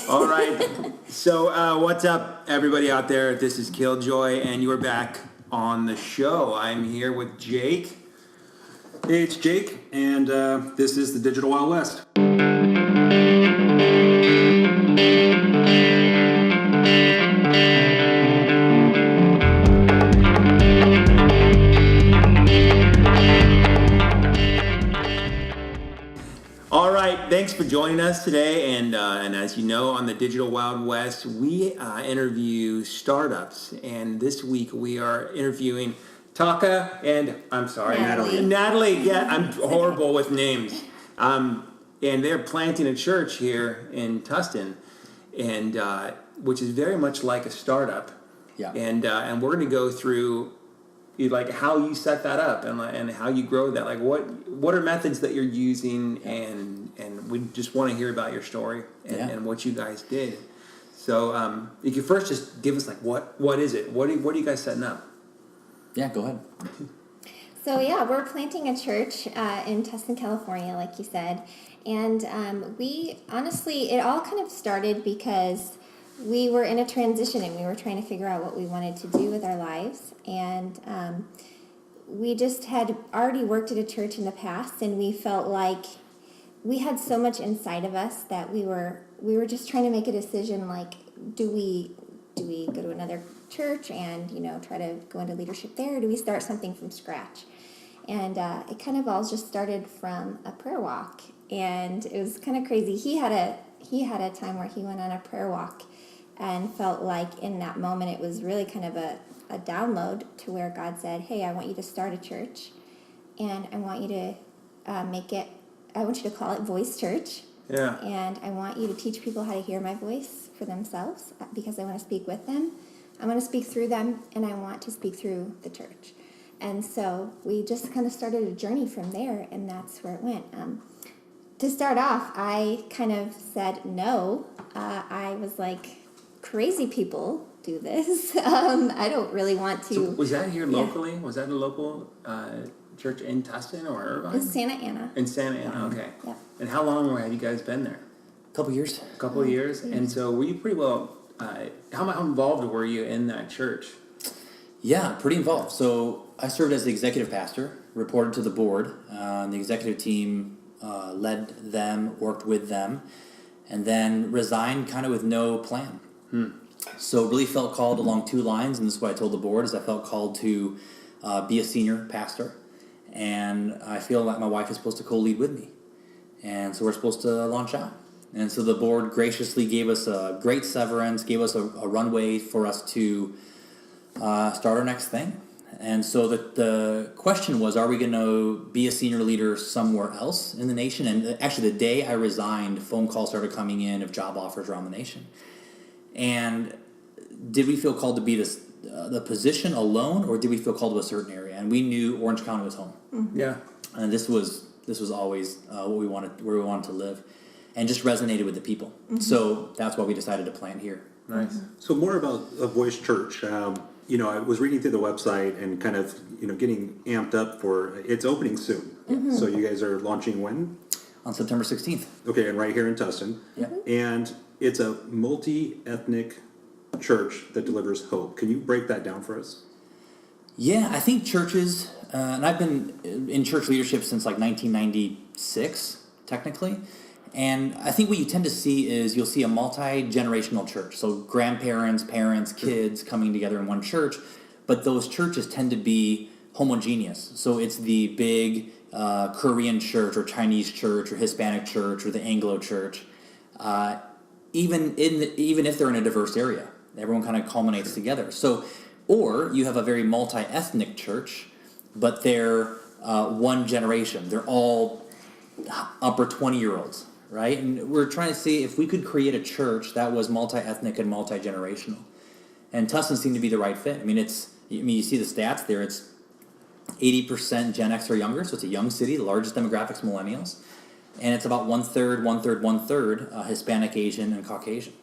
All right. So what's up, everybody out there? This is KillJoy, and you are back on the show. I'm here with Jake. Hey, it's Jake, and this is the Digital Wild West. All right, thanks for joining us today. And as you know, on the Digital Wild West, we interview startups. And this week we are interviewing Taka and, Natalie. Yeah, I'm horrible with names. And they're planting a church here in Tustin, and which is very much like a startup. Yeah. And we're going to go through like how you set that up and how you grow that. Like what are methods that you're using, and we just want to hear about your story and what you guys did. So you could first just give us like what is it? What are you guys setting up? Yeah, go ahead. So we're planting a church in Tustin, California, like you said, and we honestly, it all kind of started because we were in a transition and we were trying to figure out what we wanted to do with our lives, and we just had already worked at a church in the past, and we felt like we had so much inside of us that we were just trying to make a decision, like do we go to another church and try to go into leadership there, or do we start something from scratch? And it kind of all just started from a prayer walk, and it was kind of crazy. He had a time where he went on a prayer walk and felt like in that moment it was really kind of a download to where God said, hey, I want you to start a church, and I want you to I want you to call it Voice Church. Yeah. And I want you to teach people how to hear my voice for themselves, because I want to speak with them. I want to speak through them, and I want to speak through the church. And so we just kind of started a journey from there, and that's where it went. To start off, I kind of said no. I was like, crazy people do this. I don't really want to. So was that here locally? Was that a local church in Tustin or Irvine? In Santa Ana. In Santa Ana, okay. Yeah. And how long have you guys been there? A couple years. A couple of years. And so were you pretty well, how involved were you in that church? Yeah, pretty involved. So I served as the executive pastor, reported to the board. The executive team led them, worked with them, and then resigned kind of with no plan. So really felt called along two lines, and this is what I told the board, is I felt called to be a senior pastor, and I feel like my wife is supposed to co-lead with me, and so we're supposed to launch out. And so the board graciously gave us a great severance, gave us a runway for us to start our next thing. And so the question was, are we going to be a senior leader somewhere else in the nation? And actually the day I resigned, phone calls started coming in of job offers around the nation. And did we feel called to be the position alone, or did we feel called to a certain area? And we knew Orange County was home. Mm-hmm. Yeah. And this was always what we wanted, where we wanted to live, and just resonated with the people. Mm-hmm. So that's why we decided to plant here. Nice. Mm-hmm. So more about a Voice Church. I was reading through the website and kind of, getting amped up for its opening soon. Mm-hmm. So you guys are launching when? On September 16th. Okay, and right here in Tustin. Yeah. And it's a multi-ethnic church that delivers hope. Can you break that down for us? Yeah, I think churches, and I've been in church leadership since like 1996, technically. And I think what you tend to see is you'll see a multi-generational church. So grandparents, parents, kids coming together in one church. But those churches tend to be homogeneous. So it's the big Korean church or Chinese church or Hispanic church or the Anglo church. Even if they're in a diverse area, everyone kind of culminates together. So, or you have a very multi-ethnic church, but they're one generation. They're all upper 20-year-olds, right? And we're trying to see if we could create a church that was multi-ethnic and multi-generational. And Tustin seemed to be the right fit. You see the stats there. It's 80% Gen X or younger, so it's a young city. The largest demographics millennials. And it's about one-third Hispanic, Asian, and Caucasian.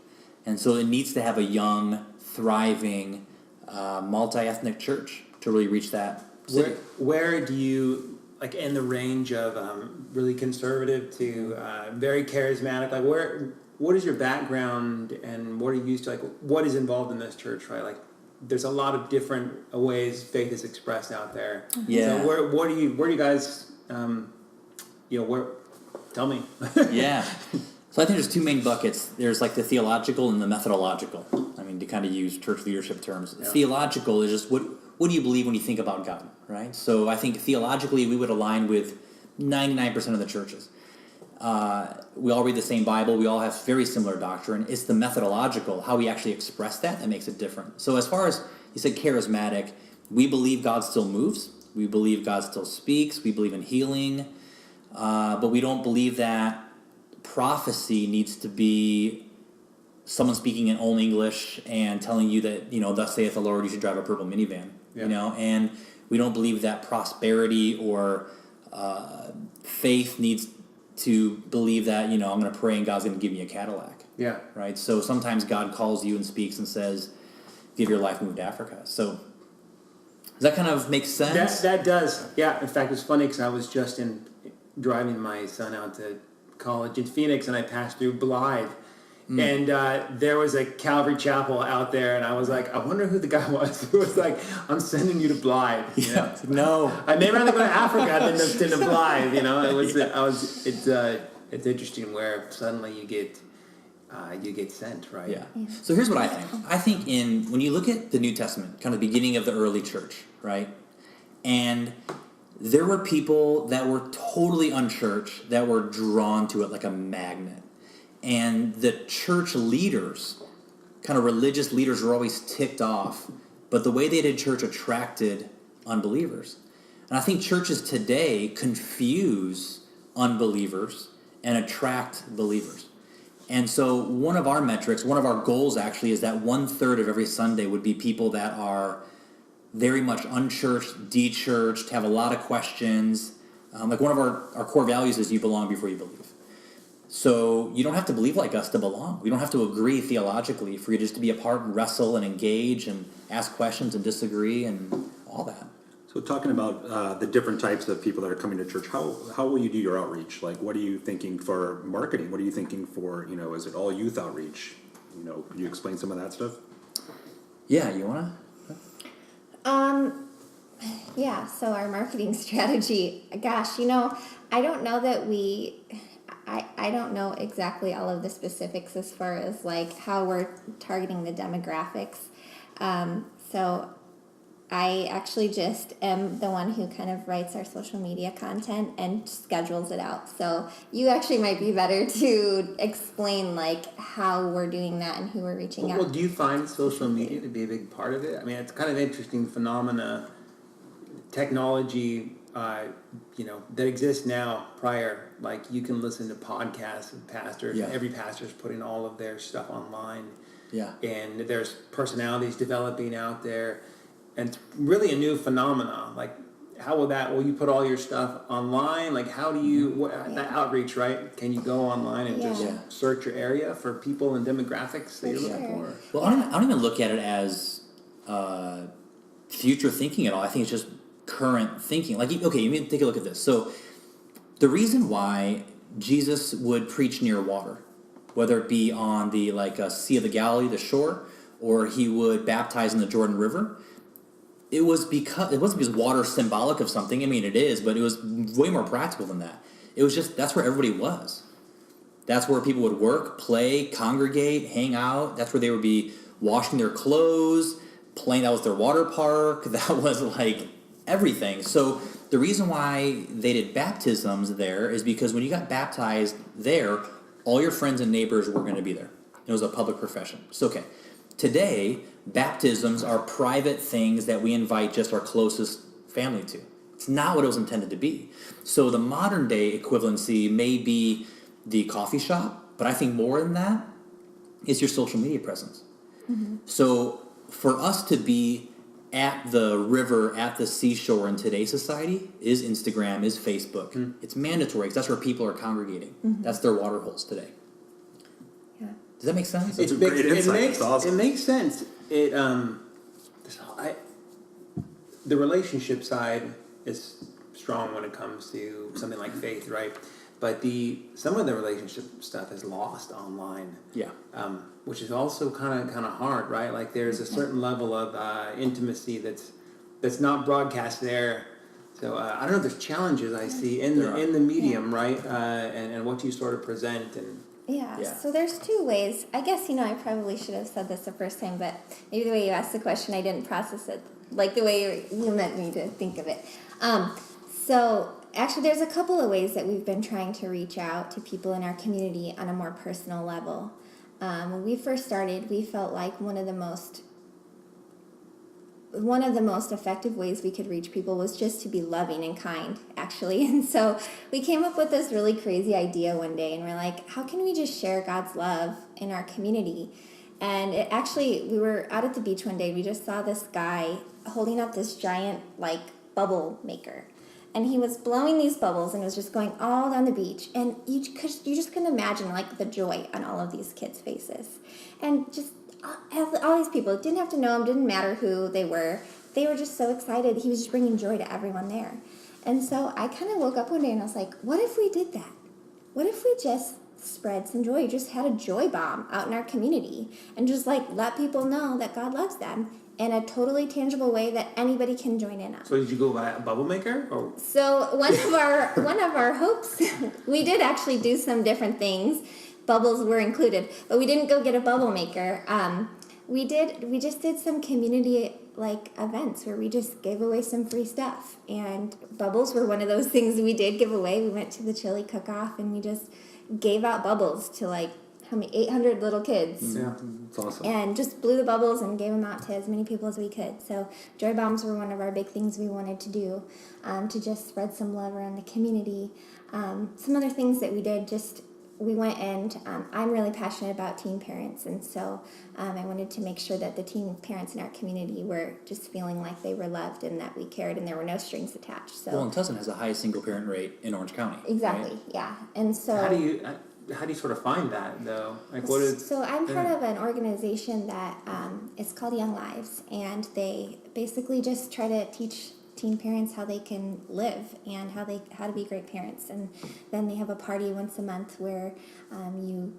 And so it needs to have a young, thriving, multi-ethnic church to really reach that city. Where do you, like in the range of really conservative to very charismatic, like what is your background and what are you used to? Like, what is involved in this church, right? Like, there's a lot of different ways faith is expressed out there. Yeah. So where do you guys, where? Tell me. Yeah. So I think there's two main buckets. There's like the theological and the methodological. I mean, to kind of use church leadership terms. Yeah. Theological is just what do you believe when you think about God, right? So I think theologically we would align with 99% of the churches. We all read the same Bible. We all have very similar doctrine. It's the methodological, how we actually express that makes it different. So as far as you said charismatic, we believe God still moves. We believe God still speaks. We believe in healing. But we don't believe that prophecy needs to be someone speaking in old English and telling you that, thus saith the Lord, you should drive a purple minivan, and we don't believe that prosperity or faith needs to believe that, I'm going to pray and God's going to give me a Cadillac. Yeah. Right? So sometimes God calls you and speaks and says, give your life, move to Africa. So does that kind of make sense? That does. Yeah. In fact, it's funny because I was just driving my son out to college in Phoenix, and I passed through Blythe, and there was a Calvary Chapel out there, and I was like, I wonder who the guy was who was like, I'm sending you to Blythe. No. I'd maybe rather go to Africa than to Blythe. It's interesting where suddenly you get sent, right? Yeah. So here's what I think. I think when you look at the New Testament, kind of the beginning of the early church, right? And there were people that were totally unchurched that were drawn to it like a magnet. And the church leaders, kind of religious leaders, were always ticked off. But the way they did church attracted unbelievers. And I think churches today confuse unbelievers and attract believers. And so one of our metrics, one of our goals actually, is that 1/3 of every Sunday would be people that are very much unchurched, de-churched, have a lot of questions. Like one of our core values is you belong before you believe. So you don't have to believe like us to belong. We don't have to agree theologically for you just to be a part and wrestle and engage and ask questions and disagree and all that. So talking about the different types of people that are coming to church, how will you do your outreach? Like, what are you thinking for marketing? What are you thinking for, is it all youth outreach? Could you explain some of that stuff? Yeah, you want to? Yeah, so our marketing strategy, gosh, I don't know that I don't know exactly all of the specifics as far as like how we're targeting the demographics. So I actually just am the one who kind of writes our social media content and schedules it out. So you actually might be better to explain like how we're doing that and who we're reaching out. Well, do you find social media to be a big part of it? I mean, it's kind of interesting phenomena, technology, that exists now prior. Like you can listen to podcasts of pastors. Yeah. Every pastor's putting all of their stuff online. Yeah. And there's personalities developing out there. And it's really a new phenomena. Like, how will you put all your stuff online? Like, how do you, that outreach, right? Can you go online and just search your area for people and demographics that you're looking for? Well, I don't even look at it as future thinking at all. I think it's just current thinking. Like, okay, you mean take a look at this. So the reason why Jesus would preach near water, whether it be on the Sea of the Galilee, the shore, or he would baptize in the Jordan River, it wasn't because water is symbolic of something. I mean, it is, but it was way more practical than that. It was just that's where everybody was. That's where people would work, play, congregate, hang out. That's where they would be washing their clothes, playing. That was their water park. That was like everything. So the reason why they did baptisms there is because when you got baptized there, all your friends and neighbors were going to be there. It was a public profession. So, okay. Today, baptisms are private things that we invite just our closest family to. It's not what it was intended to be. So the modern day equivalency may be the coffee shop, but I think more than that is your social media presence. Mm-hmm. So for us to be at the river, at the seashore in today's society is Instagram, is Facebook. Mm-hmm. It's mandatory because that's where people are congregating. Mm-hmm. That's their water holes today. Yeah. Does that make sense? That's a great insight. That's awesome. It makes sense. The relationship side is strong when it comes to something like faith, right? but some of the relationship stuff is lost online. Yeah. Which is also kind of hard, right? Like there's a certain level of intimacy that's not broadcast there. So I don't know if there's challenges I see in the medium, right? And what you sort of present and. Yeah. Yeah. So there's two ways. I guess, I probably should have said this the first time, but maybe the way you asked the question, I didn't process it like the way you meant me to think of it. So actually, there's a couple of ways that we've been trying to reach out to people in our community on a more personal level. When we first started, we felt like one of the most effective ways we could reach people was just to be loving and kind, actually. And so we came up with this really crazy idea one day, and we're like, how can we just share God's love in our community? And we were out at the beach one day, we just saw this guy holding up this giant, bubble maker. And he was blowing these bubbles, and it was just going all down the beach. And you just couldn't imagine, the joy on all of these kids' faces. And just all these people, didn't have to know him, didn't matter who they were just so excited. He was just bringing joy to everyone there. And so I kind of woke up one day and I was like, what if we did that? What if we just spread some joy, just had a joy bomb out in our community and just let people know that God loves them in a totally tangible way that anybody can join in on. So did you go buy a bubble maker? Or? So one of our hopes, we did actually do some different things. Bubbles were included, but we didn't go get a bubble maker. We just did some community events where we just gave away some free stuff, and bubbles were one of those things we did give away. We went to the chili cook-off and we just gave out bubbles to 800 little kids. Yeah, it's awesome. And just blew the bubbles and gave them out to as many people as we could. So joy bombs were one of our big things we wanted to do, to just spread some love around the community. Some other things that we did, we went and I'm really passionate about teen parents, and so I wanted to make sure that the teen parents in our community were just feeling like they were loved and that we cared and there were no strings attached. So And Tustin has the highest single parent rate in Orange County. exactly, right? yeah. And so How do you sort of find that though? What is? So I'm part of an organization that is called Young Lives, and they basically just try to teach teen parents how they can live and how to be great parents. And then they have a party once a month where you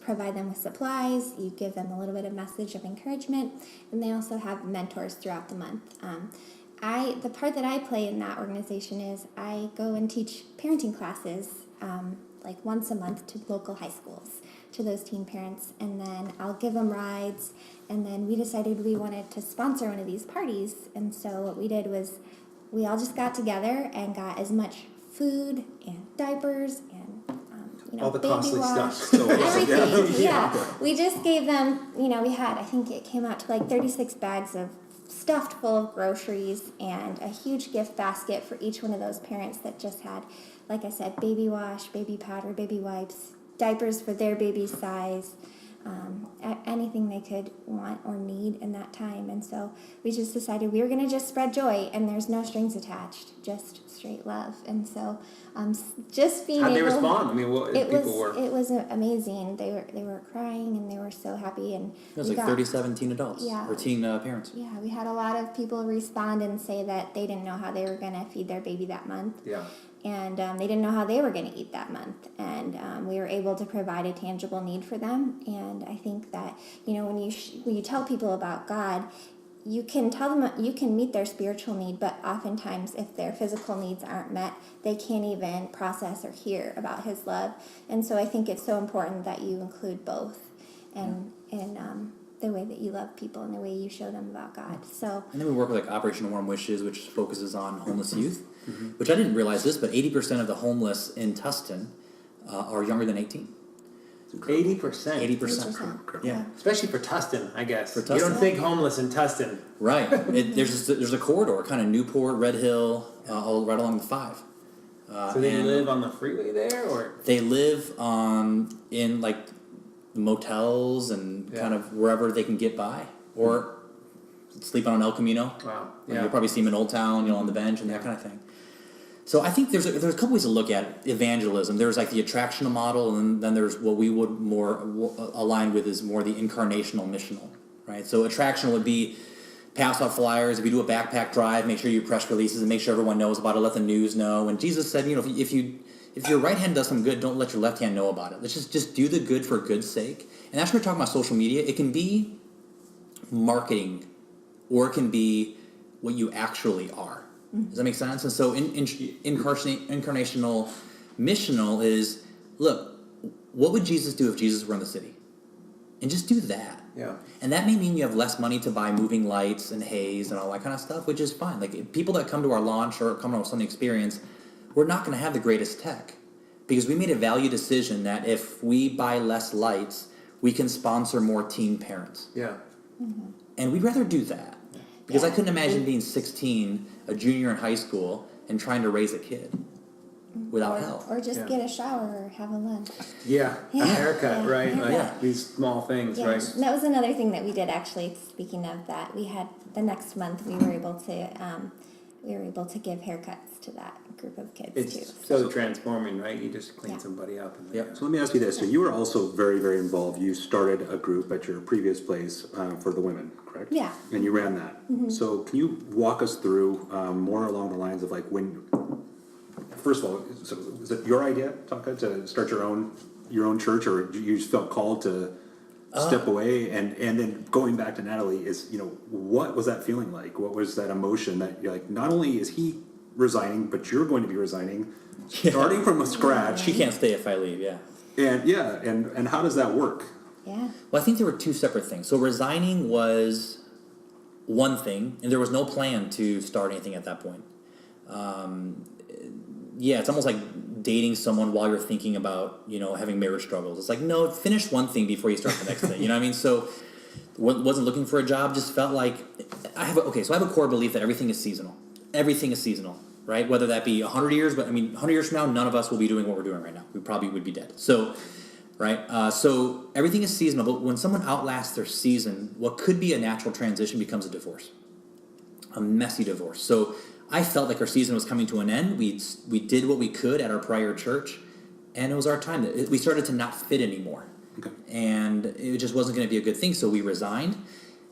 provide them with supplies, you give them a little bit of message of encouragement, and they also have mentors throughout the month. The part that I play in that organization is I go and teach parenting classes once a month to local high schools, to those teen parents, and then I'll give them rides. And then we decided we wanted to sponsor one of these parties, and so what we did was we all just got together and got as much food and diapers and all the baby costly wash, stuff. everything. Yeah, we just gave them. We had, I think it came out to 36 bags of stuffed full of groceries and a huge gift basket for each one of those parents that just had, like I said, baby wash, baby powder, baby wipes, diapers for their baby's size, anything they could want or need in that time. And so we just decided we were going to just spread joy, and there's no strings attached, just straight love. And so just being How'd they able, respond? I mean, what people were? It was amazing. They were crying and they were so happy. And It was 37 teen adults or teen parents. Yeah, we had a lot of people respond and say that they didn't know how they were going to feed their baby that month. Yeah. And they didn't know how they were going to eat that month. And we were able to provide a tangible need for them. And I think that, when you tell people about God, you can tell them, you can meet their spiritual need, but oftentimes if their physical needs aren't met, they can't even process or hear about His love. And so I think it's so important that you include both in the way that you love people and the way you show them about God. So, and then we work with Operation Warm Wishes, which focuses on homeless youth, which I didn't realize this, but 80% of the homeless in Tustin are younger than 18. 80%. 80%. Yeah. Especially for Tustin, I guess. For You don't Tustin. think homeless in Tustin. Right. There's a corridor, kind of Newport, Red Hill, all right along the 5. So they and live on the freeway there, or? They live in motels and kind of wherever they can get by, or sleep on El Camino. Wow. You'll probably see them in Old Town, on the bench and that kind of thing. So I think there's a couple ways to look at evangelism. There's the attractional model, and then there's what we would more align with is more the incarnational missional, right? So attractional would be pass out flyers. If you do a backpack drive, make sure you press releases and make sure everyone knows about it. Let the news know. And Jesus said, if if your right hand does some good, don't let your left hand know about it. Let's just do the good for good's sake. And that's what we're talking about social media. It can be marketing, or it can be what you actually are. Does that make sense? And so incarnational missional is, look, what would Jesus do if Jesus were in the city? And just do that. Yeah. And that may mean you have less money to buy moving lights and haze and all that kind of stuff, which is fine. Like, people that come to our launch or come to our Sunday experience, we're not going to have the greatest tech, because we made a value decision that if we buy less lights, we can sponsor more teen parents. Yeah. And we'd rather do that, because I couldn't imagine being 16, a junior in high school, and trying to raise a kid without help. Or just Yeah. get a shower or have a lunch. Yeah. A haircut, Yeah. right? Like Yeah. these small things, Yeah, right? and that was another thing that we did actually. Speaking of that, we had the next month we were able to give haircuts to that group of kids too. It's so transforming, right? You just clean Yeah. somebody up. And Yep. So let me ask you this. So you were also very, very involved. You started a group at your previous place for the women, correct? Yeah. And you ran that. So can you walk us through more along the lines of like when, first of all, so was it your idea, Taka, to start your own church, or you just felt called to step away? And then going back to Natalie, is, what was that feeling like? What was that emotion that you're like, not only is he resigning, but you're going to be resigning, starting from scratch. She can't stay if I leave, yeah. And how does that work? Yeah. Well, I think there were two separate things. So resigning was one thing, and there was no plan to start anything at that point. It's almost like dating someone while you're thinking about, having marriage struggles. It's like, no, finish one thing before you start the next thing. You know what I mean? So wasn't looking for a job, just felt like I have a core belief that everything is seasonal. Everything is seasonal, right? Whether that be 100 years, but 100 years from now, none of us will be doing what we're doing right now. We probably would be dead. So, right? So everything is seasonal, but when someone outlasts their season, what could be a natural transition becomes a divorce, a messy divorce. So I felt like our season was coming to an end. We did what we could at our prior church, and it was our time. We started to not fit anymore. Okay. And it just wasn't going to be a good thing, so we resigned.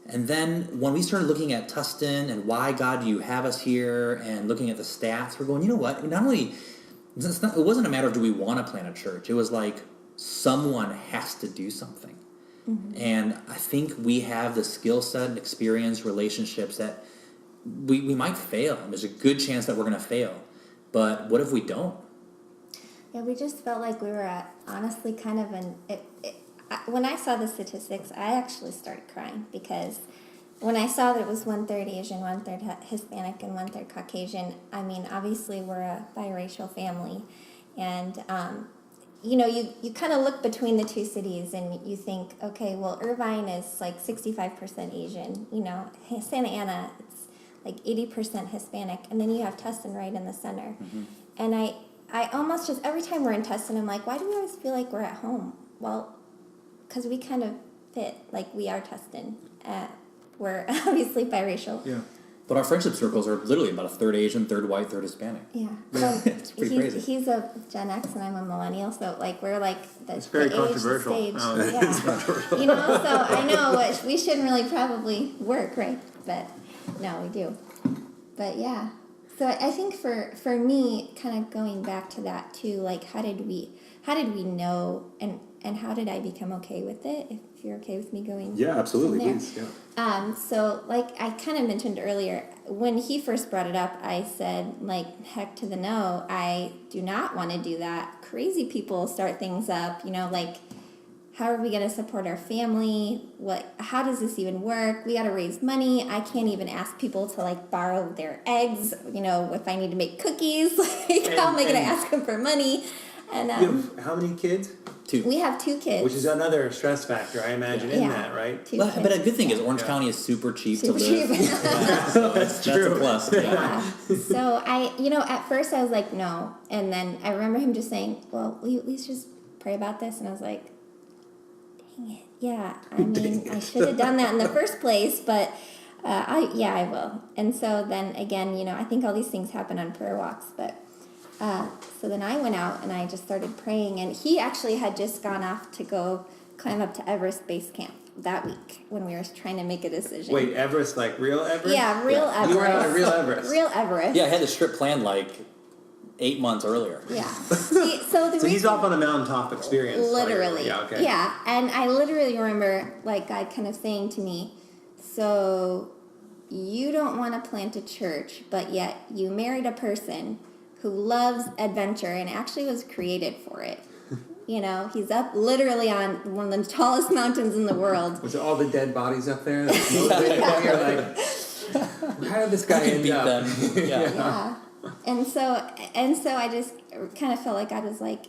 And then when we started looking at Tustin and why, God, do you have us here, and looking at the stats, we're going, you know what? Not only, it wasn't a matter of do we want to plant a church. It was like someone has to do something. And I think we have the skill set and experience, relationships that we might fail. There's a good chance that we're going to fail. But what if we don't? Yeah, we just felt like we were at, honestly, kind of when I saw the statistics, I actually started crying, because when I saw that it was 1/3 Asian, 1/3 Hispanic, and 1/3 Caucasian, obviously we're a biracial family, and you kind of look between the two cities and you think, okay, well, Irvine is like 65% Asian, Santa Ana, it's like 80% Hispanic, and then you have Tustin right in the center. And I almost just, every time we're in Tustin, I'm like, why do we always feel like we're at home? Well, because we kind of fit, like we are Tustin. We're obviously biracial. Yeah. But our friendship circles are literally about a third Asian, third white, third Hispanic. Yeah. So It's pretty crazy. He's a Gen X and I'm a millennial, so like we're like It's very the age, the controversial. stage. Oh, Yeah. So I know what we shouldn't really probably work, right? But no, we do. But yeah. So I think for me, kind of going back to that too, like how did we know and how did I become okay with it? If you're okay with me going. Yeah, absolutely. from there. Please. Yeah. So like I kind of mentioned earlier, when he first brought it up, I said, like, heck to the no, I do not want to do that. Crazy people start things up, like, how are we going to support our family? How does this even work? We got to raise money. I can't even ask people to like borrow their eggs, if I need to make cookies, like how am I going to ask them for money? And You have how many kids? 2. we have 2 kids. Which is another stress factor, I imagine, in Yeah. that, right? 2 But kids. a good thing is Orange Yeah. County is super cheap Super to live. cheap. Yeah, so that's true. a plus. Yeah. Yeah. So at first I was like, no. And then I remember him just saying, well, will you at least just pray about this? And I was like, dang it. Yeah. I should have done that in the first place, but I will. And so then again, I think all these things happen on prayer walks, but so then I went out and I just started praying, and he actually had just gone off to go climb up to Everest Base Camp that week when we were trying to make a decision. Wait, Everest, like real Everest? Yeah, real Everest. You were on a real Everest. Real Everest. Yeah, I had the trip planned like 8 months earlier. Yeah. So he's off on a mountaintop experience. Literally. Yeah, okay. Yeah, and I literally remember like God kind of saying to me, so you don't want to plant a church, but yet you married a person who loves adventure and actually was created for it. You know, he's up literally on one of the tallest mountains in the world. Was it all the dead bodies up there? You're like, how did this guy I can end beat up? them. Yeah. Yeah. And so I just kind of felt like God was like,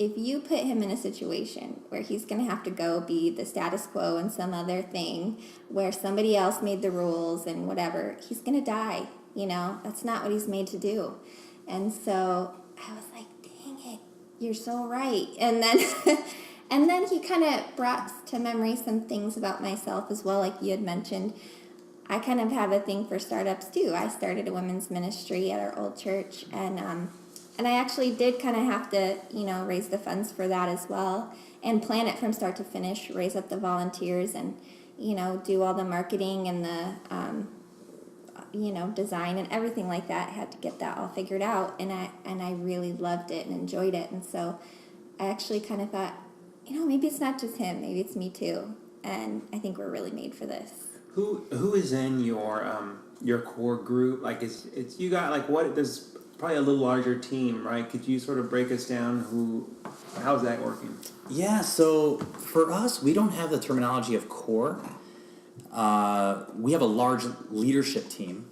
if you put him in a situation where he's going to have to go be the status quo in some other thing where somebody else made the rules and whatever, he's going to die. You know, that's not what he's made to do. And so I was like, dang it, you're so right. And then and then he kind of brought to memory some things about myself as well, like you had mentioned. I kind of have a thing for startups too. I started a women's ministry at our old church, and I actually did kind of have to, you know, raise the funds for that as well, and plan it from start to finish, raise up the volunteers, and, you know, do all the marketing and the, you know, design and everything like that. I had to get that all figured out, and I really loved it and enjoyed it, and so I actually kind of thought, you know, maybe it's not just him, maybe it's me too, and I think we're really made for this. Who is in your core group? Like, it's you got like what? There's probably a little larger team, right? Could you sort of break us down how's that working? Yeah, so for us, we don't have the terminology of core. We have a large leadership team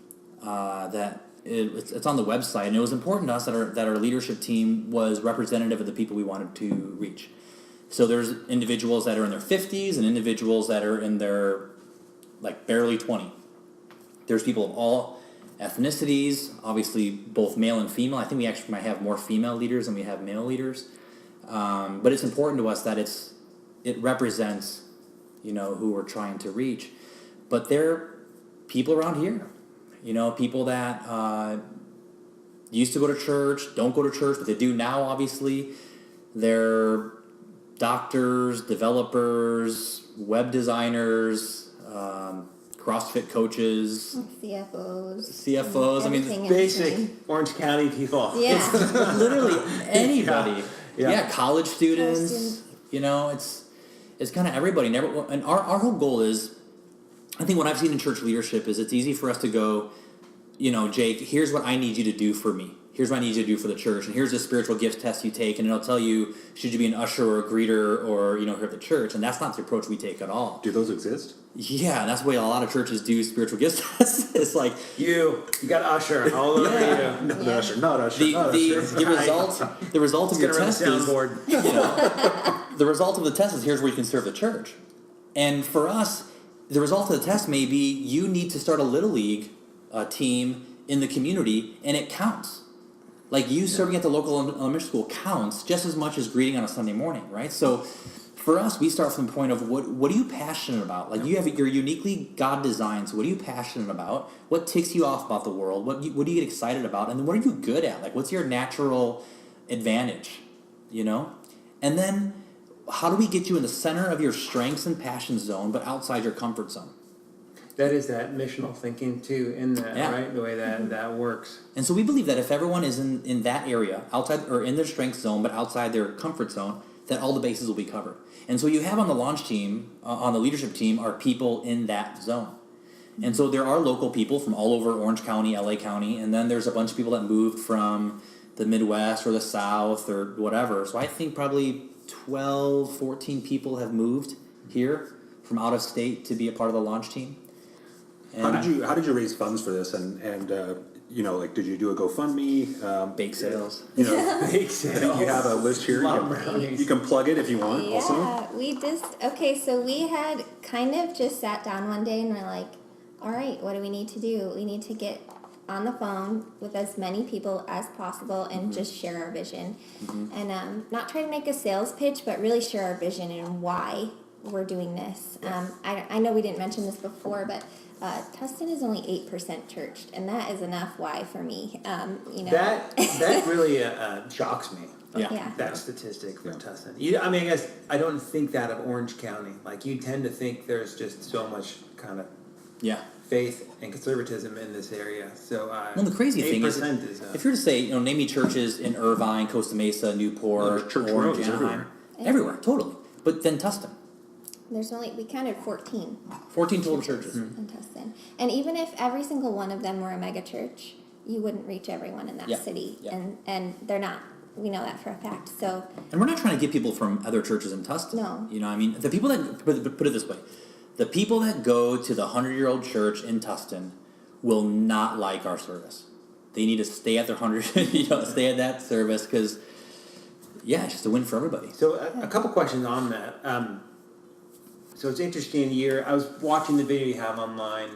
it's on the website, and it was important to us that our leadership team was representative of the people we wanted to reach. So there's individuals that are in their 50s and individuals that are in their like barely 20. There's people of all ethnicities, obviously both male and female. I think we actually might have more female leaders than we have male leaders. But it's important to us that it represents, you know, who we're trying to reach. But they're people around here, you know, people that used to go to church, don't go to church, but they do now, obviously. They're doctors, developers, web designers, CrossFit coaches, CFOs. I mean, everything in basic between. Orange County people. Yeah. it's literally anybody. Yeah. College students. students. You know, it's kind of everybody. And our whole goal is, I think what I've seen in church leadership is it's easy for us to go, you know, Jake, here's what I need you to do for me. Here's what I need you to do for the church, and here's the spiritual gifts test you take, and it'll tell you should you be an usher or a greeter or, you know, here at the church, and that's not the approach we take at all. Do those exist? Yeah, and that's the way a lot of churches do spiritual gifts tests. It's like You got usher all over Yeah. you. Not usher, not usher, the not the, usher. the result of Get your around the test is, soundboard. you know, the result of the test is here's where you can serve the church. And for us, the result of the test may be you need to start a little league team in the community, and it counts. Like you serving at the local elementary school counts just as much as greeting on a Sunday morning, right? So for us, we start from the point of what are you passionate about? Like you're uniquely God designed, so what are you passionate about? What ticks you off about the world? What do you get excited about? And then what are you good at? Like what's your natural advantage, you know? And then how do we get you in the center of your strengths and passion zone, but outside your comfort zone? That is that missional thinking too, in that, Yeah. right? The way that works. And so we believe that if everyone is in that area, outside or in their strength zone, but outside their comfort zone, that all the bases will be covered. And so you have on the launch team, on the leadership team, are people in that zone. And so there are local people from all over Orange County, LA County, and then there's a bunch of people that moved from the Midwest or the South or whatever. So I think probably 12, 14 people have moved here from out of state to be a part of the launch team. And How did you raise funds for this? And you know, like, did you do a GoFundMe? bake sales. You know, Bake I sales. think you have a list here. Lot of brownies. You can plug it if you want. Yeah, Also, so we had kind of just sat down one day and we're like, all right, what do we need to do? We need to get on the phone with as many people as possible and just share our vision. And not try to make a sales pitch, but really share our vision and why we're doing this. I know we didn't mention this before, but Tustin is only 8% churched, and that is enough why for me. You know, That really shocks me. Yeah. That statistic for Tustin. I mean, I guess I don't think that of Orange County. Like you tend to think there's just so much kind of Yeah. faith and conservatism in this area. So Well, the crazy thing is, 8% if you're to say, name me churches in Irvine, Costa Mesa, Newport, There's church Orange, roads Anaheim, everywhere. everywhere, totally. But then Tustin, We counted 14 14 total churches. in Tustin. And even if every single one of them were a mega church, you wouldn't reach everyone in that Yeah, city. yeah. And they're not. We know that for a fact. So, And we're not trying to get people from other churches in Tustin. No. The people that, put it this way, the people that go to the 100-year-old church in Tustin will not like our service. They need to stay at their 100, stay at that service because, it's just a win for everybody. So a couple questions on that. So it's interesting. I was watching the video you have online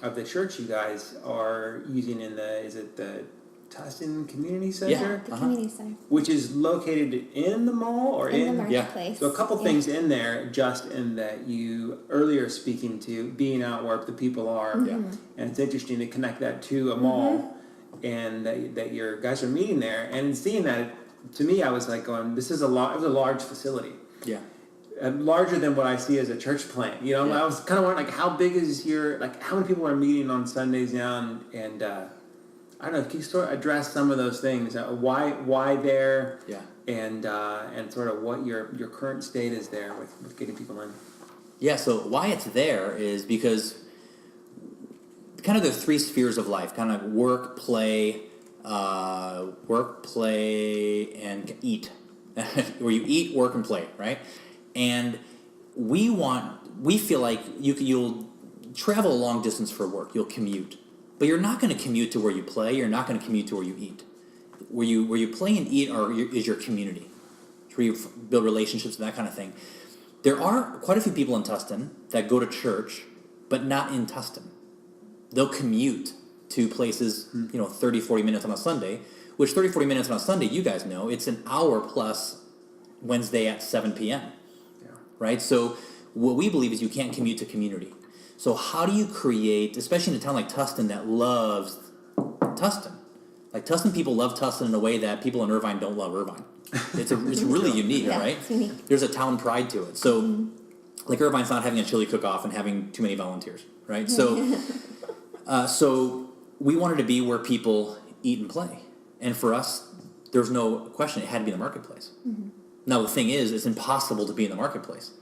of the church you guys are using is it the Tustin Community Center? the community center. Which is located in the mall or In the in? marketplace. So a couple Yeah. things in there, just in that you earlier speaking to being out where the people are, Yeah. and it's interesting to connect that to a mall, and that your guys are meeting there, and seeing that, to me, I was like going, this is it was a large facility, Yeah. larger than what I see as a church plant. Yeah. I was kind of wondering, like, how big is how many people are meeting on Sundays now, and I don't know, can you sort of address some of those things? Why there? Yeah. And sort of what your current state is there with getting people in. Yeah, so why it's there is because kind of the three spheres of life, kind of work, play, and eat. Where you eat, work, and play, right? And we feel like you'll travel a long distance for work, you'll commute. But you're not going to commute to where you play, you're not going to commute to where you eat. Where you play and eat is your community. It's where you build relationships and that kind of thing. There are quite a few people in Tustin that go to church, but not in Tustin. They'll commute to places, 30, 40 minutes on a Sunday, which 30, 40 minutes on a Sunday, you guys know, it's an hour plus Wednesday at 7 p.m. Yeah. Right? So what we believe is you can't commute to community. So how do you create, especially in a town like Tustin that loves Tustin? Like Tustin people love Tustin in a way that people in Irvine don't love Irvine. It's really unique, Yeah, right? it's unique. There's a town pride to it. So, like Irvine's not having a chili cook-off and having too many volunteers, right? So, so we wanted to be where people eat and play, and for us, there's no question it had to be the marketplace. Now the thing is, it's impossible to be in the marketplace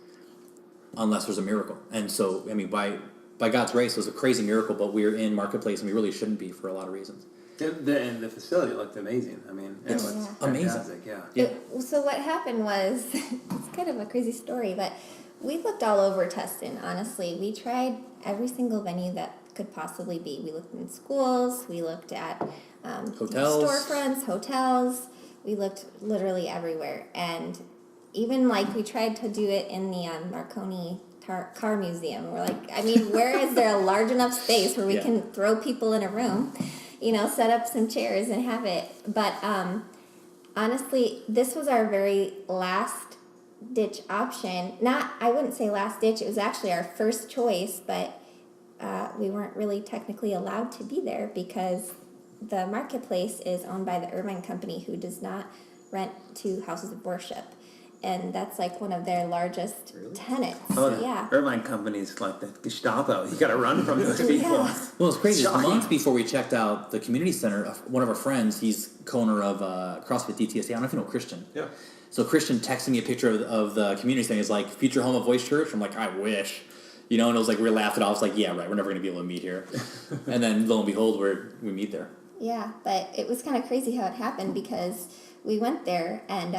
unless there's a miracle. And so, I mean, by God's grace, it was a crazy miracle, but we're in markets and we really shouldn't be for a lot of reasons. And the facility looked amazing. I mean, it It's was amazing. fantastic. Yeah. Yeah. So what happened was, it's kind of a crazy story, but we looked all over Tustin, honestly. We tried every single venue that could possibly be. We looked in schools, we looked at Hotels. storefronts, hotels. We looked literally everywhere. And even we tried to do it in the Marconi car museum. We're like, I mean, where is there a large enough space where we Yeah. can throw people in a room, set up some chairs and have it. But honestly, this was our very last ditch option. I wouldn't say last ditch, it was actually our first choice, but we weren't really technically allowed to be there because the marketplace is owned by the Irvine Company, who does not rent to houses of worship. And that's one of their largest tenants. Oh, Yeah. Irvine Company's like the Gestapo. You got to run from those people. Yeah. Well, it's crazy. Shocking. Months before we checked out the community center, one of our friends, he's co-owner of CrossFit DTSA. I don't know if you know Christian. Yeah. So Christian texted me a picture of the community center. He's like, future home of Voice Church. I'm like, I wish. And it was like, we laughed it off. It's like, yeah, right. We're never going to be able to meet here. And then lo and behold, we meet there. Yeah, but it was kind of crazy how it happened because we went there and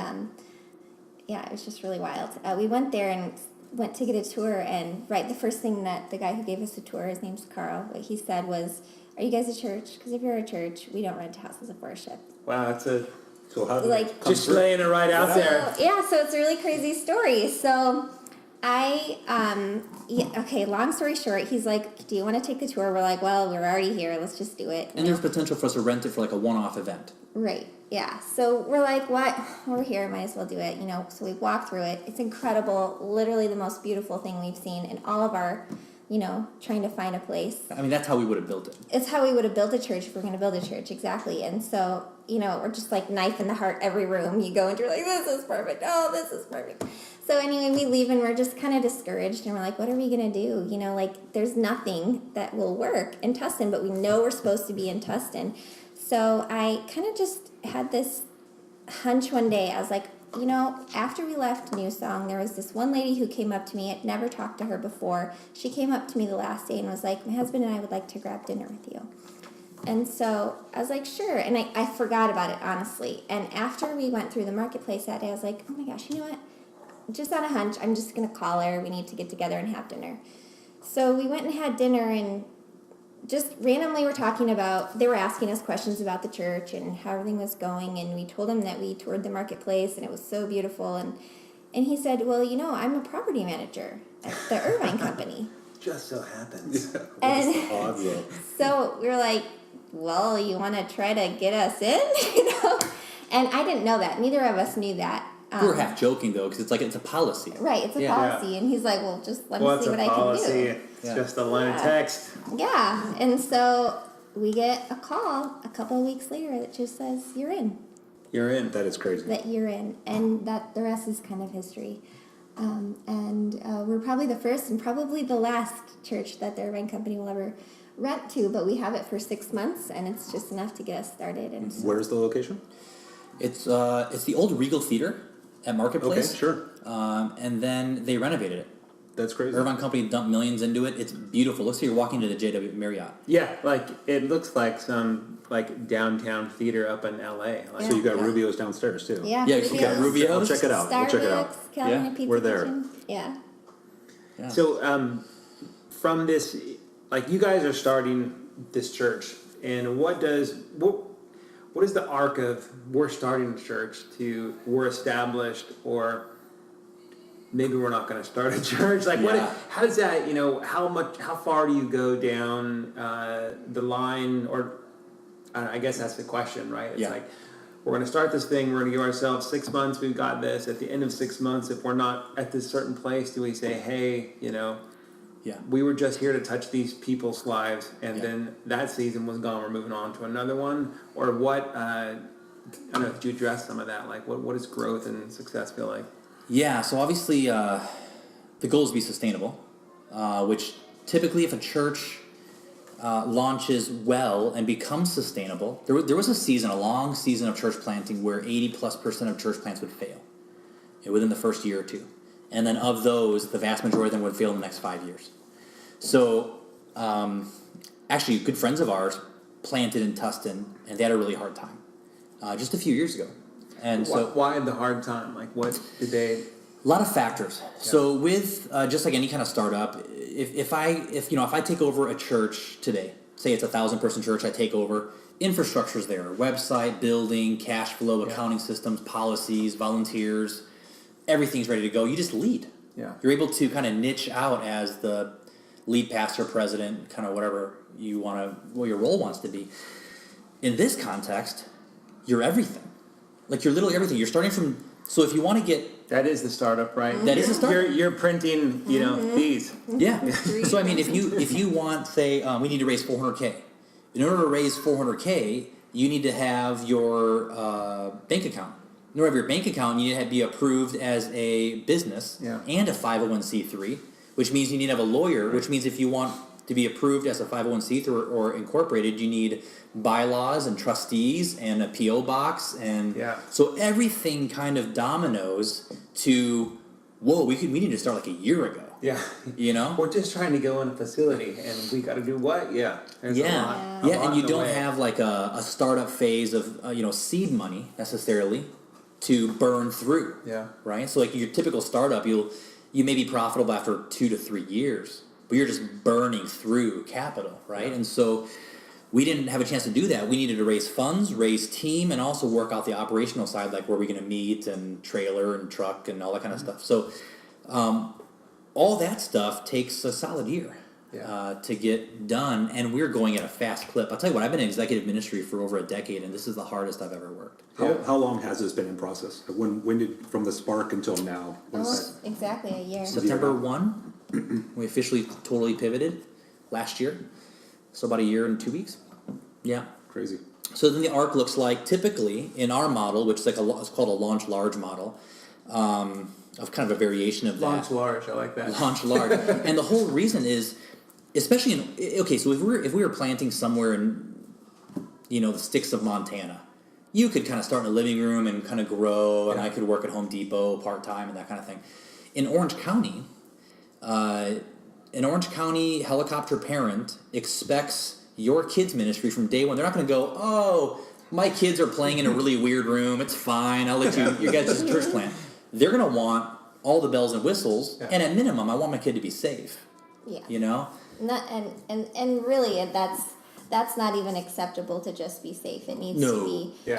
it was just really wild. We went there and went to get a tour, and the first thing that the guy who gave us the tour, his name's Carl, what he said was, "Are you guys a church? Because if you're a church, we don't rent houses of worship." Wow, that's So how did it come just through? laying it right out there. So it's a really crazy story. So long story short, he's like, "Do you want to take the tour?" We're like, "Well, we're already here. Let's just do it." And there's potential for us to rent it for a one-off event. Right. Yeah. So we're like, what? We're here. Might as well do it. So we walk through it. It's incredible. Literally the most beautiful thing we've seen in all of our trying to find a place. I mean, that's how we would have built it. It's how we would have built a church if we're going to build a church, exactly. And so, we're just like knife in the heart every room. You go and you're like, this is perfect. Oh, this is perfect. So anyway, we leave and we're just kind of discouraged and we're like, what are we going to do? There's nothing that will work in Tustin, but we know we're supposed to be in Tustin. So I kind of just had this hunch one day. I was like, after we left New Song, there was this one lady who came up to me. I'd never talked to her before. She came up to me the last day and was like, my husband and I would like to grab dinner with you. And so I was like, sure. And I forgot about it, honestly. And after we went through the marketplace that day, I was like, oh my gosh, you know what? Just on a hunch, I'm just going to call her. We need to get together and have dinner. So we went and had dinner and just randomly they were asking us questions about the church and how everything was going, and we told him that we toured the marketplace and it was so beautiful, and he said, well, I'm a property manager at the Irvine Company. Just so happens. And so we were like, well, you want to try to get us in? And I didn't know that. Neither of us knew that. We were half joking though, because it's a policy. Right, it's a policy, and he's like, well, just let me see what I can do. It's just a line of text. Yeah, and so we get a call a couple of weeks later that just says, you're in. You're in. That is crazy. That you're in, and that the rest is kind of history. We're probably the first and probably the last church that the Irvine Company will ever rent to, but we have it for 6 months, and it's just enough to get us started. And so, Where's the location? It's the old Regal Theater at Marketplace. Okay, sure. And then they renovated it. That's crazy. Irvine Company dumped millions into it. It's beautiful. Looks like you're walking to the JW Marriott. Yeah, it looks like some downtown theater up in LA. So you got Rubio's downstairs too. yeah, Yeah, you got Rubio's. I'll check it out. We'll check it out. Starbucks, California Pizza we're there. Kitchen. Yeah. Yeah. So from this, you guys are starting this church, and what is the arc of we're starting a church to we're established, or maybe we're not going to start a church? How does that, how far do you go down the line, or I guess that's the question, right? It's we're going to start this thing, we're going to give ourselves 6 months, we've got this. At the end of 6 months, if we're not at this certain place, do we say, hey, we were just here to touch these people's lives, and then that season was gone, we're moving on to another one? Or what, I don't know, could you address some of that? What does growth and success feel like? Yeah, so obviously the goal is to be sustainable, which typically if a church launches well and becomes sustainable, there was a long season of church planting where 80+% of church plants would fail within the first year or two. And then of those, the vast majority of them would fail in the next 5 years. So actually, good friends of ours planted in Tustin, and they had a really hard time just a few years ago. And so, why the hard time? What did they? A lot of factors. Yeah. So with just like any kind of startup, if I take over a church today, say it's 1,000-person church, I take over, infrastructure's there, website, building, cash flow, accounting systems, policies, volunteers, everything's ready to go. You just lead. Yeah. You're able to kind of niche out as the lead pastor, president, kind of whatever what your role wants to be. In this context, you're everything. You're literally everything. You're starting from. So if you want to get. That is the startup, right? That is the startup. You're printing, these. Yeah. So I mean, if you want, say, we need to raise $400K. In order to raise $400K, you need to have your bank account. In order to have your bank account, you need to be approved as a business and a 501c3, which means you need to have a lawyer. Which means if you want to be approved as a 501c3 or incorporated, you need bylaws and trustees and a PO box, and so everything kind of dominoes to we need to start a year ago. Yeah, we're just trying to go in a facility, and we got to do what? There's a lot and you in the don't way. have a startup phase of seed money necessarily to burn through. Right. So your typical startup, you may be profitable after 2 to 3 years, but you're just burning through capital, right? And so we didn't have a chance to do that. We needed to raise funds, raise team, and also work out the operational side, where we're going to meet and trailer and truck and all that kind of stuff. So all that stuff takes a solid year to get done, and we're going at a fast clip. I'll tell you what, I've been in executive ministry for over a decade, and this is the hardest I've ever worked. How long has this been in process? When did, from the spark until now? Exactly a year. September 1. We officially totally pivoted last year, so about a year and 2 weeks. Yeah. Crazy. So then the arc looks like, typically in our model, which is like it's called a launch large model, of kind of a variation of that. Launch large, I like that. Launch large. And the whole reason is, especially so if we were planting somewhere in, the sticks of Montana, you could kind of start in the living room and kind of grow, and I could work at Home Depot part-time and that kind of thing. In Orange County, helicopter parent expects your kids' ministry from day one. They're not going to go, oh, my kids are playing in a really weird room. It's fine. I'll let you guys just church plant. They're going to want all the bells and whistles, and at minimum, I want my kid to be safe. Yeah. Not, and really, that's not even acceptable to just be safe. It needs to be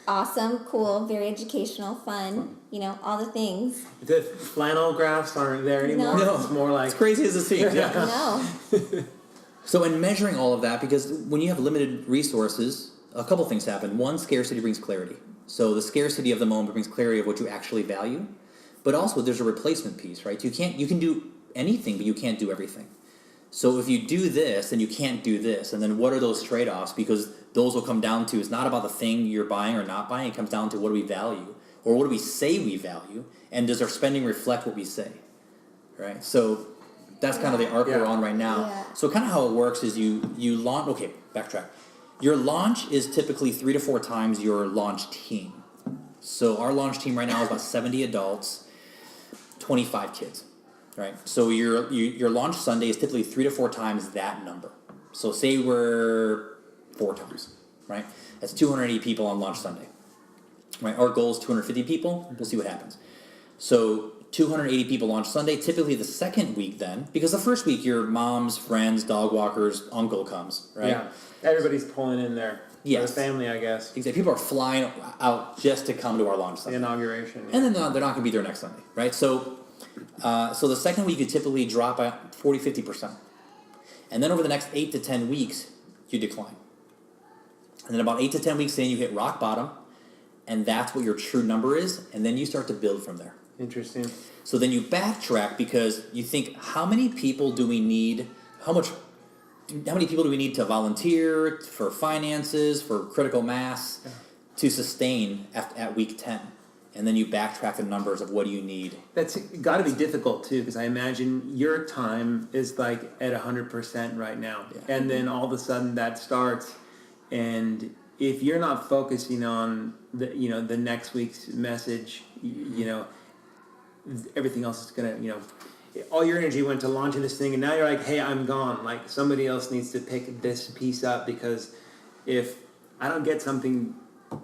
awesome, cool, very educational, fun. All the things. The flannel graphs aren't there anymore. No. It's more like As crazy as it seems. Yeah. No. So in measuring all of that, because when you have limited resources, a couple things happen. One, scarcity brings clarity. So the scarcity of the moment brings clarity of what you actually value. But also there's a replacement piece, right? You can do anything, but you can't do everything. So if you do this, then you can't do this. And then what are those trade-offs? Because those will come down to, it's not about the thing you're buying or not buying. It comes down to what do we value? Or what do we say we value? And does our spending reflect what we say? Right? So that's kind of the arc we're on right now. Yeah. So kind of how it works is you launch, okay, backtrack. Your launch is typically 3 to 4 times your launch team. So our launch team right now is about 70 adults, 25 kids, right? So your launch Sunday is typically 3 to 4 times that number. So say we're 4 times, right? That's 280 people on launch Sunday, right? Our goal is 250 people. We'll see what happens. So 280 people launch Sunday. Typically the second week then, because the first week your mom's friends, dog walkers, uncle comes, right? Yeah. Everybody's pulling in there. Yes. For the family, I guess. Exactly. People are flying out just to come to our launch The Sunday. inauguration. And then they're not going to be there next Sunday, right? So the second week you typically drop by 40, 50%. And then over the next 8 to 10 weeks, you decline. And then about 8 to 10 weeks in, you hit rock bottom, and that's what your true number is, and then you start to build from there. Interesting. So then you backtrack because you think, how many people do we need, how many people do we need to volunteer, for finances, for critical mass, to sustain at week 10? And then you backtrack the numbers of what do you need. That's got to be difficult too, because I imagine your time is like at 100% right now, and then all of a sudden that starts, and if you're not focusing on the next week's message, everything else is gonna all your energy went to launching this thing, and now you're like, hey, I'm gone. Like somebody else needs to pick this piece up, because if I don't get something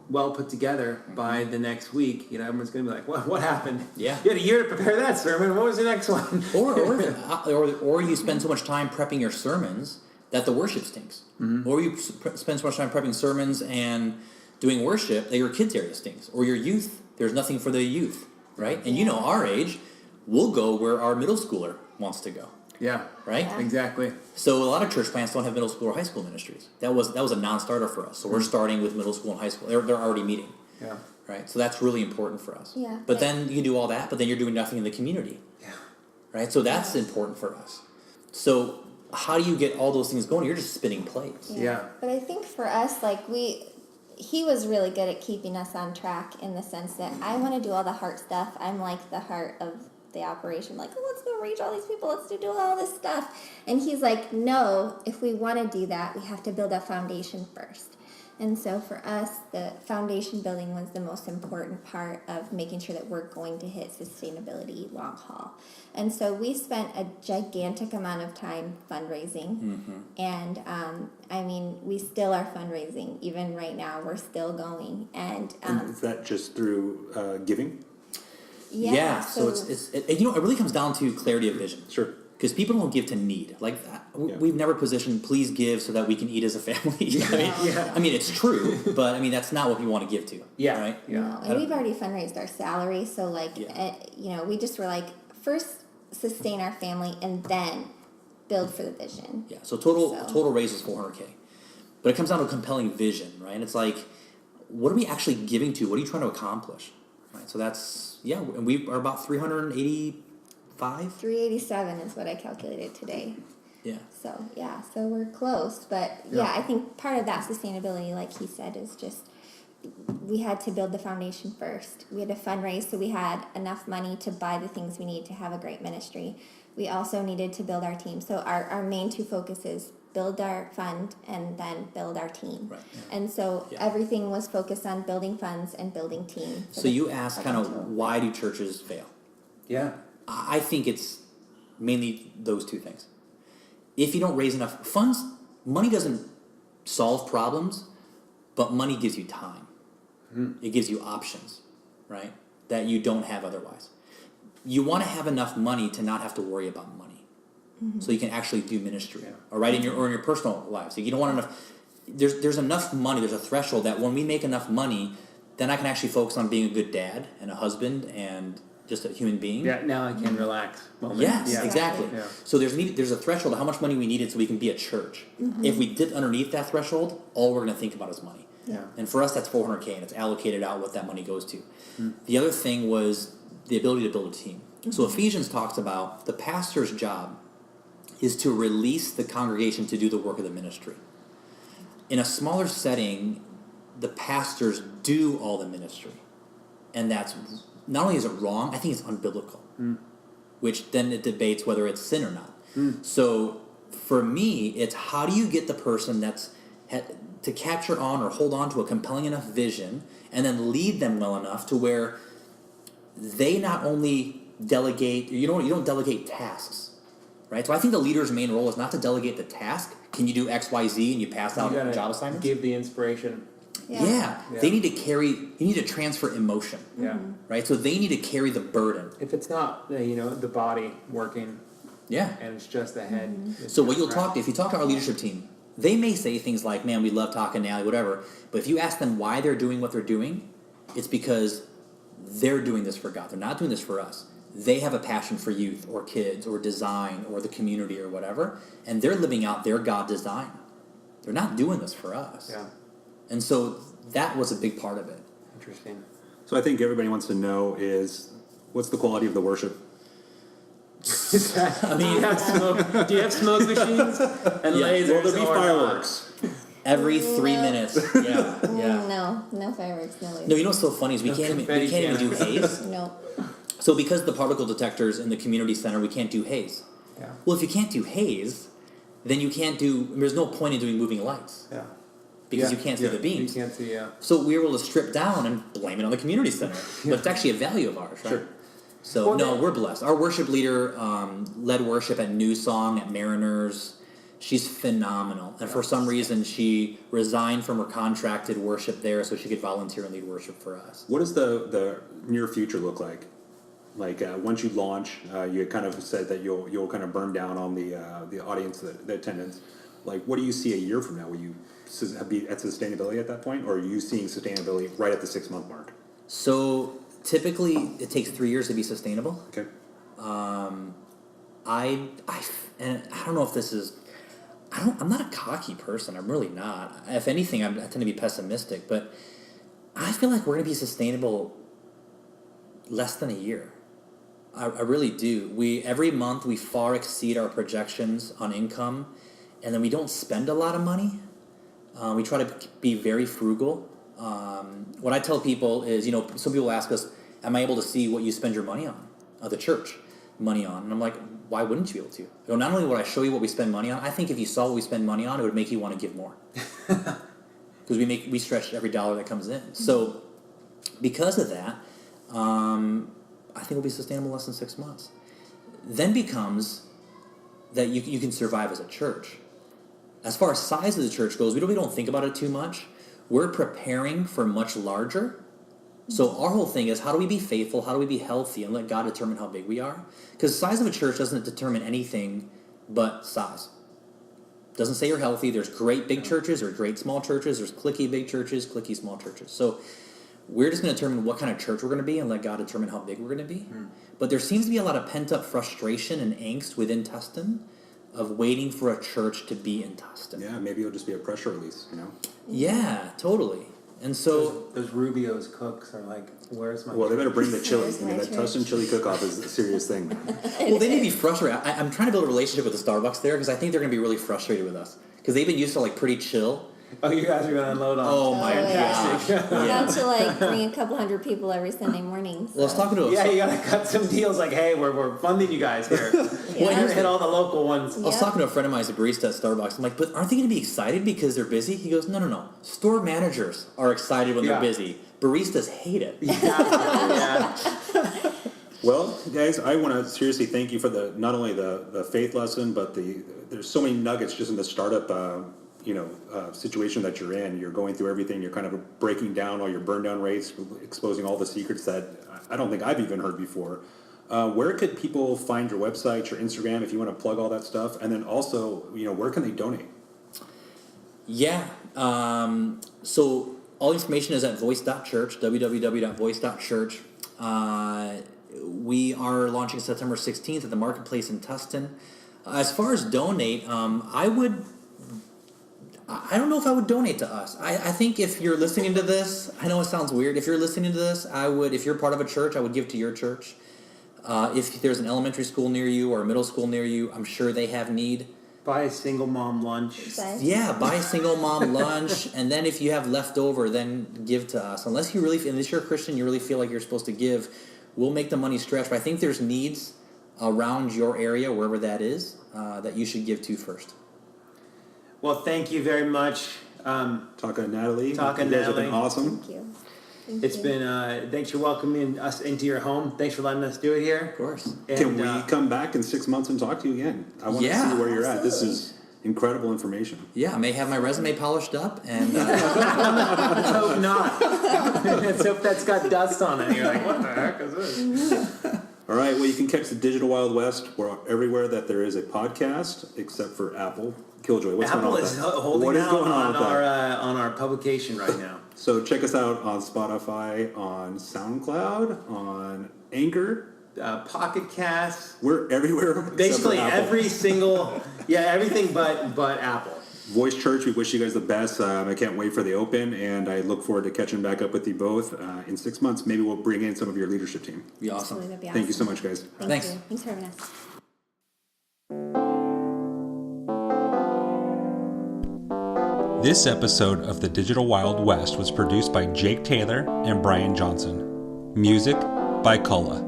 well put together by the next week, everyone's gonna be like, what happened? Yeah. You had a year to prepare that sermon. What was the next one? Or you spend so much time prepping your sermons that the worship stinks. Mm-hmm. Or you spend so much time prepping sermons and doing worship that your kids' area stinks. Or your youth, there's nothing for the youth, right? And our age, we'll go where our middle schooler wants to go. Yeah. Right? Yeah. Exactly. So a lot of church plants don't have middle school or high school ministries. That was a non-starter for us. So we're starting with middle school and high school. They're already meeting. Yeah. Right? So that's really important for us. Yeah. But then you do all that, but then you're doing nothing in the community. Yeah. Right? So that's important for us. So how do you get all those things going? You're just spinning plates. Yeah. But I think for us, he was really good at keeping us on track in the sense that I want to do all the heart stuff. I'm like the heart of the operation, like, oh, let's go reach all these people, let's do all this stuff. And he's like, no, if we want to do that, we have to build a foundation first. And so for us, the foundation building was the most important part of making sure that we're going to hit sustainability long haul. And so we spent a gigantic amount of time fundraising. Mm-hmm. And we still are fundraising. Even right now, we're still going. And is that just through giving? Yeah. So it really comes down to clarity of vision. Sure. Because people don't give to need. Like, we've never positioned, please give so that we can eat as a family. I mean, it's true, but that's not what we want to give to. Yeah. Right? Yeah. No, and we've already fundraised our salary, so we just were like, first sustain our family and then build for the vision. Yeah. So total raise is $400K, but it comes down to a compelling vision, right? And it's like, what are we actually giving to? What are you trying to accomplish? Right. So that's and we are about 380 387 is what I calculated today. Yeah. So yeah, so we're close, but yeah, I think part of that sustainability, like he said, is just we had to build the foundation first. We had to fundraise, so we had enough money to buy the things we need to have a great ministry. We also needed to build our team. So our main two focuses: build our fund and then build our team. Right. And so everything was focused on building funds and building team. So you asked kind of why do churches fail? Yeah. I think it's mainly those two things. If you don't raise enough funds, money doesn't solve problems, but money gives you time. It gives you options, right, that you don't have otherwise. You want to have enough money to not have to worry about money, so you can actually do ministry, or right in your personal lives. So you don't want enough. There's enough money. There's a threshold that when we make enough money, then I can actually focus on being a good dad and a husband and just a human being. Yeah, now I can relax. Moment. Yes, Yeah. exactly. Yeah. So there's a threshold of how much money we needed so we can be a church. If we dip underneath that threshold, all we're going to think about is money. Yeah. And for us, that's $400K, and it's allocated out what that money goes to. The other thing was the ability to build a team. So Ephesians talks about the pastor's job is to release the congregation to do the work of the ministry. In a smaller setting, the pastors do all the ministry. And that's, not only is it wrong, I think it's unbiblical. Which then it debates whether it's sin or not. So for me, it's how do you get the person to capture on or hold on to a compelling enough vision and then lead them well enough to where they not only delegate, you don't delegate tasks, right? So I think the leader's main role is not to delegate the task. Can you do X, Y, Z and you pass out job assignments? Give the inspiration. Yeah. They need to you need to transfer emotion. Yeah. Right? So they need to carry the burden. If it's not, the body working Yeah. and it's just the head. So what if you talk to our leadership team, they may say things like, man, we love Taka and Natalie, whatever. But if you ask them why they're doing what they're doing, it's because they're doing this for God. They're not doing this for us. They have a passion for youth or kids or design or the community or whatever, and they're living out their God design. They're not doing this for us. Yeah. And so that was a big part of it. Interesting. So I think everybody wants to know is what's the quality of the worship? I mean, Do you have smoke machines and lasers? Will there be or fireworks? every 3 minutes. Yeah. No fireworks, no way. No, you know what's so funny is we can't even do haze. No. So because the particle detectors in the community center, we can't do haze. Yeah. Well, if you can't do haze, then there's no point in doing moving lights. Yeah. Because you can't see the You beams. can't see, So we were able to strip down and blame it on the community center. But it's actually a value of ours, right? Sure. So, Well, we're blessed. Our worship leader led worship at New Song, at Mariners. She's phenomenal. And for some reason, she resigned from her contracted worship there so she could volunteer and lead worship for us. What does the near future look like? Like once you launch, you kind of said that you'll kind of burn down on the audience, the attendance. Like, what do you see a year from now? Will you be at sustainability at that point, or are you seeing sustainability right at the 6 month mark? So typically, it takes 3 years to be sustainable. Okay. And I don't know if this is. I'm not a cocky person. I'm really not. If anything, I tend to be pessimistic. But I feel like we're going to be sustainable less than a year. I really do. Every month we far exceed our projections on income, and then we don't spend a lot of money. We try to be very frugal. What I tell people is, some people ask us, am I able to see what you spend your money on, the church money on? And I'm like, why wouldn't you be able to? Not only would I show you what we spend money on, I think if you saw what we spend money on, it would make you want to give more. Because we stretch every dollar that comes in. So because of that, I think we'll be sustainable less than 6 months. Then becomes that you can survive as a church. As far as size of the church goes, we really don't think about it too much. We're preparing for much larger. So our whole thing is, how do we be faithful? How do we be healthy and let God determine how big we are? Because the size of a church doesn't determine anything but size. It doesn't say you're healthy. There's great big churches or great small churches. There's cliquey big churches, cliquey small churches. So we're just going to determine what kind of church we're going to be and let God determine how big we're going to be. But there seems to be a lot of pent-up frustration and angst within Tustin of waiting for a church to be in Tustin. Yeah, maybe it'll just be a pressure release, Yeah, totally. And so, those Rubio's cooks are like, where's my? Well, they better bring the chili. Where's I mean, my that Tustin chili cook-off is a serious thing. well, they may be frustrated. I'm trying to build a relationship with the Starbucks there because I think they're going to be really frustrated with us because they've been used to like pretty chill. Oh, you guys are gonna unload on. Oh my gosh! We're about Yeah. to like bring a couple hundred people every Sunday morning. Well, I was talking to Yeah, you gotta cut some deals. Like, hey, we're funding you guys here. We're gonna hit all the local ones. I was talking to a friend of mine who's a barista at Starbucks. I'm like, but aren't they going to be excited because they're busy? He goes, no. Store managers are excited when Yeah. they're busy. Baristas hate it. Yeah. Well, guys, I want to seriously thank you for not only the faith lesson, but there's so many nuggets just in the startup situation that you're in. You're going through everything. You're kind of breaking down all your burn down rates, exposing all the secrets that I don't think I've even heard before. Where could people find your website, your Instagram, if you want to plug all that stuff? And then also, where can they donate? Yeah. So all information is at voice.church, www.voice.church. We are launching September 16th at the Marketplace in Tustin. As far as donate, I don't know if I would donate to us. I think if you're listening to this, I know it sounds weird. If you're listening to this, if you're part of a church, I would give to your church. If there's an elementary school near you or a middle school near you, I'm sure they have need. Buy a single mom lunch. Yeah, buy a single mom lunch, and then if you have leftover, then give to us. Unless you're a Christian, you really feel like you're supposed to give, we'll make the money stretch. But I think there's needs around your area, wherever that is, that you should give to first. Well, thank you very much. Taka and Natalie. Taka and you guys have Natalie. been awesome. Thank you. It's been thanks for welcoming us into your home. Thanks for letting us do it here. Of course. And, Can we come back in 6 months and talk to you again? I want to Yeah, see where you're at. This absolutely. is incredible information. Yeah, I may have my resume polished up, and Let's hope not. Let's hope that's got dust on it. You're like, what the heck is this? All right, well, you can catch the Digital Wild West everywhere that there is a podcast, except for Apple. KillJoy, what's Apple going on with is that? holding What is out going on with that? on our publication right now. So check us out on Spotify, on SoundCloud, on Anchor. Pocket Cast. We're everywhere. except for Basically Apple. every single, everything but Apple. Voice Church, we wish you guys the best. I can't wait for the open, and I look forward to catching back up with you both in 6 months. Maybe we'll bring in some of your leadership team. be awesome. Absolutely, that'd be Thank you so awesome. much, guys. Thanks. You. Thanks for having us. This episode of The Digital Wild West was produced by Jake Taylor and Brian Johnson. Music by Culla.